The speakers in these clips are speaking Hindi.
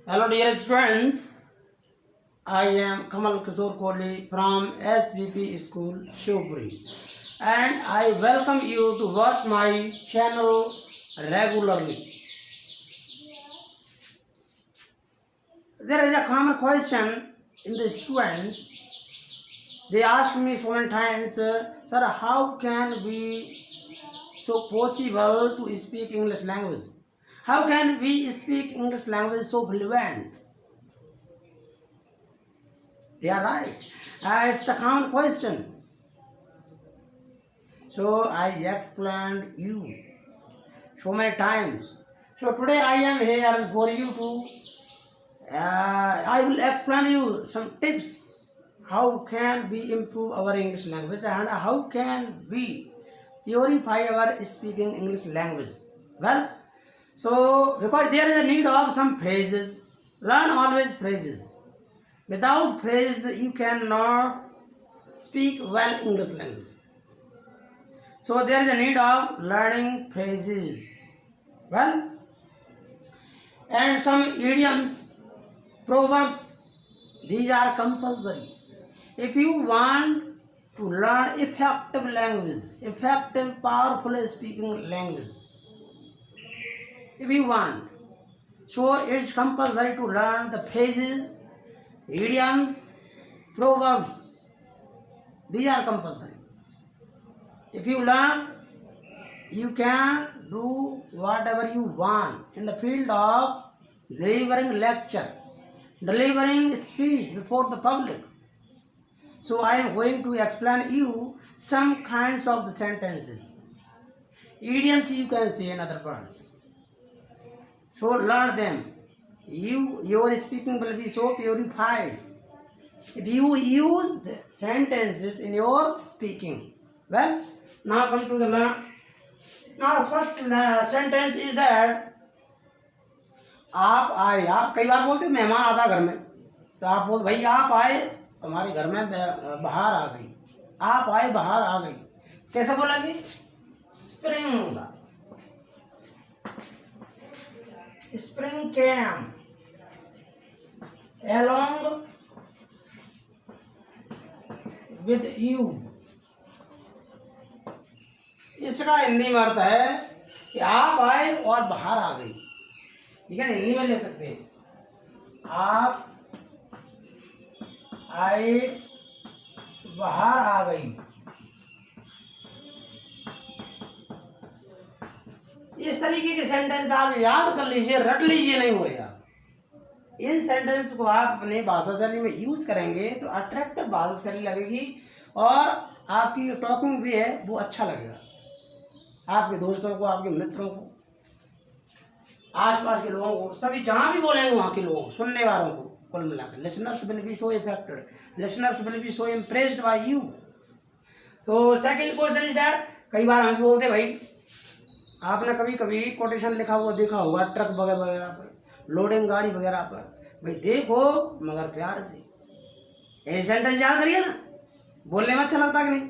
Hello dear students, I am Kamal Kishore Kohli from SVP School, Shivpuri, and I welcome you to watch my channel regularly. There is a common question in the students. They ask me so many times, sir, how can we so possible to speak English language? How can we speak English language so fluent? They are right. It's the common question. So I explained you so many times. So today I am here for you to. I will explain you some tips. How can we improve our English language and how can we purify our speaking English language? Well, so because there is a need of some phrases, learn always phrases. Without phrases, you cannot speak well English language. So there is a need of learning phrases. Well, and some idioms, proverbs, these are compulsory. If you want to learn effective language, effective, powerful speaking language, if you want, so it's compulsory to learn the phrases, idioms, proverbs. These are compulsory. If you learn, you can do whatever you want in the field of delivering lecture, delivering speech before the public. So I am going to explain you some kinds of the sentences. Idioms you can say in other words. So learn them. Your speaking will be so purified if you use the sentences in your speaking. Well, now come to the learn. Now first sentence is that आप आए. आप कई बार बोलते मेहमान आता घर में, तो आप बोल भाई आप आए हमारे घर में, बाहर आ गई. आप आए बाहर आ गई. कैसे बोलेंगे? Spring. Spring came along with you. इसका हिंदी में अर्थ है कि आप आए और बाहर आ गई. ठीक है ना, हिंदी में लिख सकते हैं आप आए बाहर आ गई. इस तरीके के सेंटेंस आप याद कर लीजिए, रट लीजिए, नहीं होगा. इन सेंटेंस को आप अपने भाषा शैली में यूज करेंगे तो अट्रैक्टिव भाषा शैली लगेगी और आपकी टॉकिंग भी है वो अच्छा लगेगा. आपके दोस्तों को, आपके मित्रों को, आसपास के लोगों को, सभी जहाँ भी बोलेंगे वहाँ के लोगों, सुनने वालों को, कुल मिलाकर listeners will be so affected, listeners will be so impressed by you. तो सेकंड क्वेश्चन इज दैट, कई बार हम बोलते भाई आपने कभी कभी कोटेशन लिखा हुआ देखा होगा ट्रक वगैरह वगैरह पर, लोडिंग गाड़ी वगैरह पर, भाई देखो मगर प्यार से. ये सेंटेंस याद करिए ना, बोलने में अच्छा लगता कि नहीं.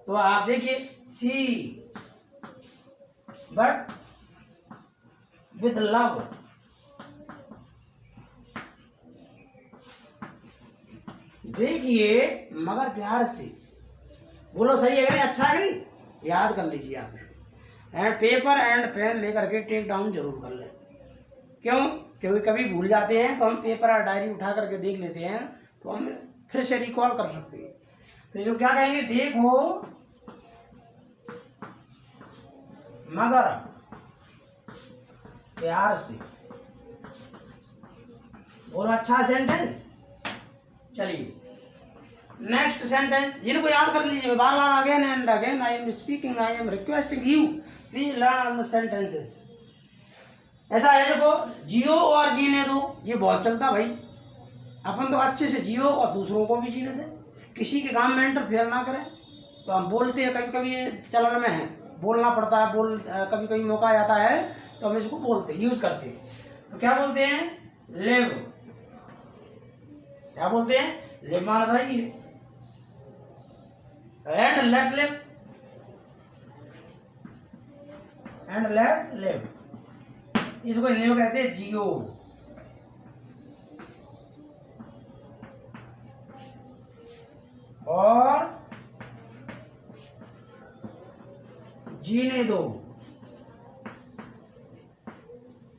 तो आप देखिए, सी बट विद लव. देखिए मगर प्यार से. बोलो सही है कि नहीं, अच्छा है कि नहीं, याद कर लीजिए आप. एंड पेपर एंड पेन लेकर के टेक डाउन जरूर कर लें. क्यों? क्योंकि कभी भूल जाते हैं तो हम पेपर और डायरी उठा करके देख लेते हैं तो हम फिर से रिकॉल कर सकते हैं. तो जो क्या कहेंगे, देखो मगर प्यार से. बोलो अच्छा सेंटेंस. चलिए नेक्स्ट सेंटेंस, जिनको याद कर लीजिए बार बार, again and again I am speaking, I am requesting you please learn on the sentences. ऐसा है देखो, जियो और जीने दो, ये बहुत चलता भाई. अपन तो अच्छे से जियो और दूसरों को भी जीने दें, किसी के काम में इंटरफेयर ना करें. तो हम बोलते हैं, कभी कभी चलन में है, बोलना पड़ता है, कभी कभी मौका आ जाता है तो हम इसको बोलते हैं, यूज करते हैं. तो क्या बोलते हैं? लिव. क्या बोलते हैं? लिव मान रही and let live, and let live. इसको हिंदी में कहते हैं जियो. और जीने दो।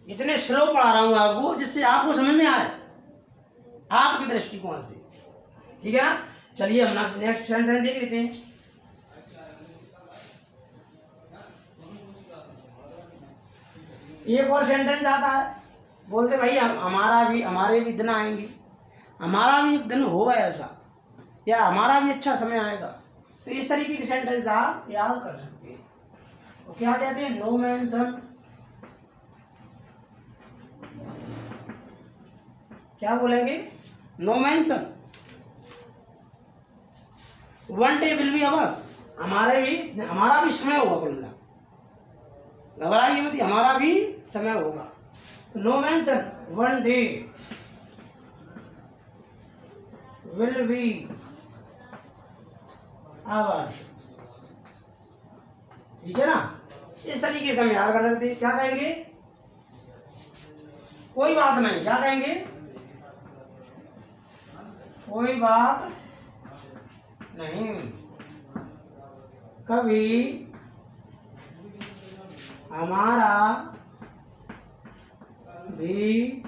इतने स्लो पढ़ा रहा हूं आपको जिससे आपको समझ में आए आपके दृष्टिकोण से, ठीक है ना। चलिए हम नेक्स्ट सेंटेंस देख लेते हैं। एक और सेंटेंस आता है, बोलते भाई हमारे भी दिन आएंगे, हमारा भी एक दिन होगा ऐसा, या हमारा भी अच्छा समय आएगा। तो इस तरीके के सेंटेंस आप याद कर सकते हैं। तो क्या कहते हैं, नो मेंशन, क्या बोलेंगे, no mention one day will be ours, हमारा भी समय होगा। बोलना घबराइए मत, हमारा भी समय होगा। No mention one day will be ours, ठीक है ना। इस तरीके से हम याद कर सकते हैं। क्या कहेंगे, कोई बात नहीं, क्या कहेंगे, कोई बात नहीं, कभी हमारा भी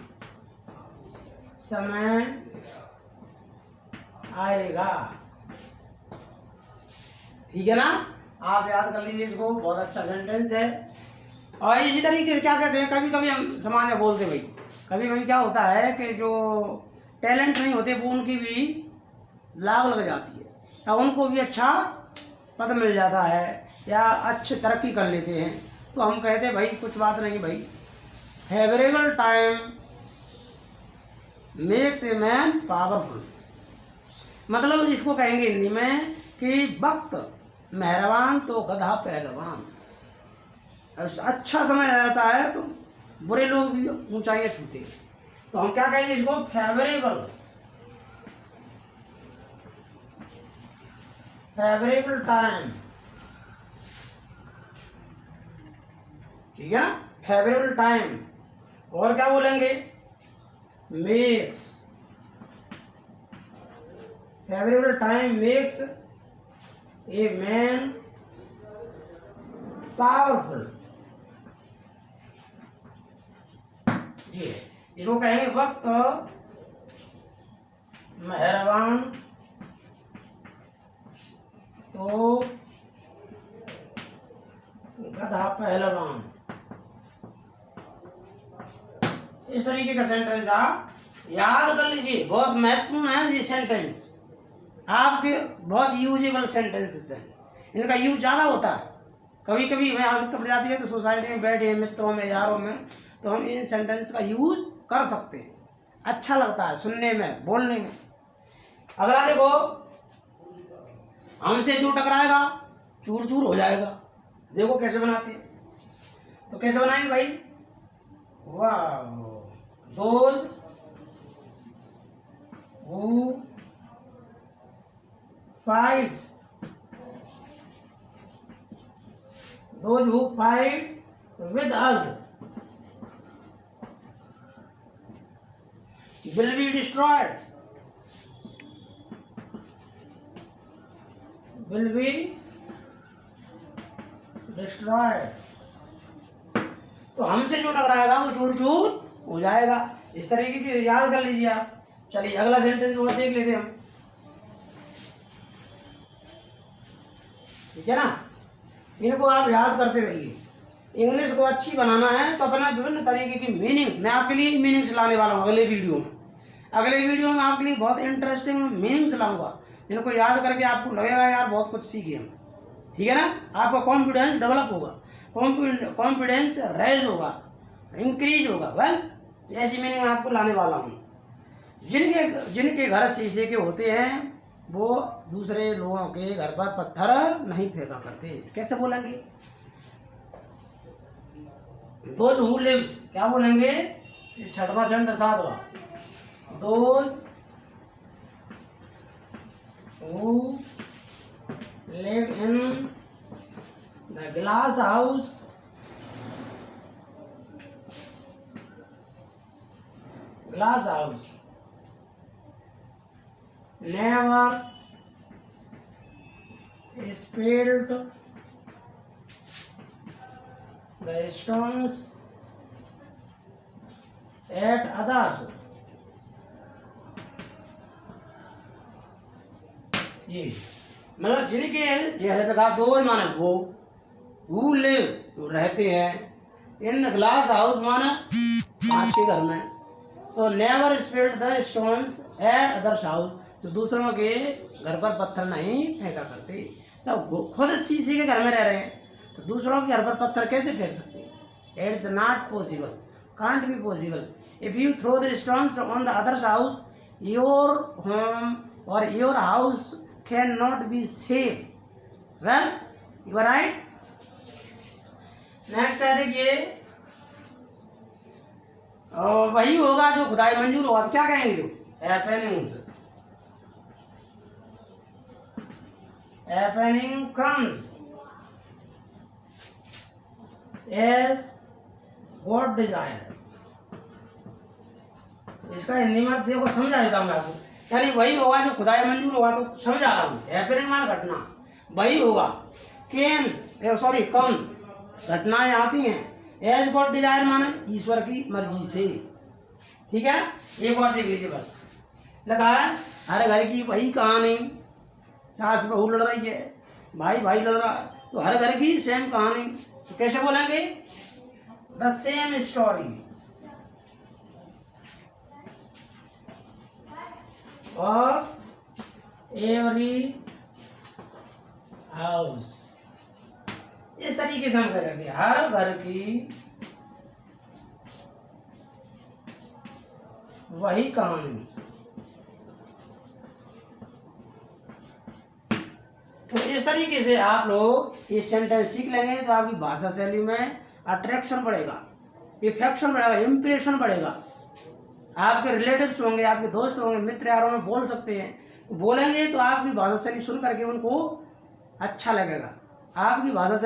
समय आएगा, ठीक है ना। आप याद कर लीजिए इसको, बहुत अच्छा सेंटेंस है। और इसी तरीके से क्या कहते हैं, कभी कभी हम सामान्य बोलते भाई, कभी कभी क्या होता है कि जो टैलेंट नहीं होते वो उनकी भी लाग लग जाती है, या उनको भी अच्छा पद मिल जाता है, या अच्छी तरक्की कर लेते हैं। तो हम कहते हैं भाई कुछ बात नहीं भाई, favourable time makes a man powerful. मतलब इसको कहेंगे हिंदी में कि वक्त मेहरबान तो गधा पहलवान। अच्छा समय आ जाता है तो बुरे लोग भी ऊंचाइयां छूते हैं। तो हम क्या कहेंगे इसको, फेवरेबल टाइम, ठीक है ना, फेवरेबल टाइम। और क्या बोलेंगे, makes, favourable time makes a man powerful, ये इसको कहेंगे वक्त मेहरबान तो गधा पहलवान। इस तरीके का सेंटेंस आप याद कर लीजिए, बहुत महत्वपूर्ण है ये सेंटेंस, आपके बहुत यूजेबल सेंटेंस हैं, इनका यूज ज़्यादा होता है। कभी कभी हमें आवश्यकता पड़ जाती है तो सोसाइटी में बैठे मित्रों में यारों में, तो हम इन सेंटेंस का यूज कर सकते हैं, अच्छा लगता है सुनने में बोलने में। अगला देखो, हमसे जो टकराएगा चूर चूर हो जाएगा। देखो कैसे बनाते हैं, तो कैसे बनाएंगे भाई, वाह, those who fights, those who fight with us will be destroyed, will be destroyed। तो हमसे जो टकराएगा वो चूर चूर हो जाएगा। इस तरीके की याद कर लीजिए आप। चलिए अगला सेंटेंस और देख लेते हैं हम, ठीक है ना। इनको आप याद करते रहिए। इंग्लिश को अच्छी बनाना है तो अपना विभिन्न तरीके की मीनिंग्स, मैं आपके लिए मीनिंग्स लाने वाला हूँ अगले वीडियो में। अगले वीडियो में आपके लिए बहुत इंटरेस्टिंग मीनिंग्स लाऊंगा, इनको याद करके आपको लगेगा यार बहुत कुछ सीखे हम, ठीक है ना। आपका कॉन्फिडेंस डेवलप होगा, कॉन्फिडेंस रेज होगा, इंक्रीज होगा। वेल ऐसी मीनिंग आपको लाने वाला हूँ। जिनके घर शीशे के होते हैं वो दूसरे लोगों के घर पर पत्थर नहीं फेंका करते। कैसे बोलेंगे, दोज हु लिव्स, क्या बोलेंगे, छठवां सेंटेंस सातवां, those who live in the glass house never spilled the stones at others. ये मतलब जिनके जैसे लगा दो माने वो लिव रहते हैं इन ग्लास हाउस माने कांच के घर में। तो never spread the stones at others house, तो दूसरों के घर पर पत्थर नहीं फेंका करते। तो खुद शीशे के घर में रह रहे हैं तो दूसरों के घर पर पत्थर कैसे फेंक सकते हैं? It's not possible, can't be possible. If you throw the stones on the others house, your home or your house can not be safe. Well, you are right. Next है देखिए, और वही होगा जो खुदाई मंजूर होगा। तो क्या कहेंगे? जो happening comes as God desire. इसका हिंदी में देखो समझा देता हूँ मैं आपको। यानी वही होगा जो खुदाई मंजूर होगा। तो समझा रहा हूँ, हैपनिंग मान घटना, वही होगा। कम्स घटनाएं आती हैं एज गॉड डिजायर माने ईश्वर की मर्जी से। ठीक है, एक बार देख लीजिए बस। लगा है हर घर की वही कहानी, सास बहू लड़ रही है, भाई भाई लड़ रहा है, तो हर घर की सेम कहानी। तो कैसे बोलेंगे? The same story of every house. इस तरीके से हम करेंगे, हर घर की वही कहानी। तो इस तरीके से आप लोग ये सेंटेंस सीख लेंगे तो आपकी भाषा शैली में अट्रैक्शन बढ़ेगा, इफेक्शन बढ़ेगा, इम्प्रेशन बढ़ेगा। आपके रिलेटिव्स होंगे, आपके दोस्त होंगे, मित्र यारों में बोल सकते हैं। बोलेंगे तो आपकी भाषा शैली सुन करके उनको अच्छा लगेगा। आपकी भाषा शैली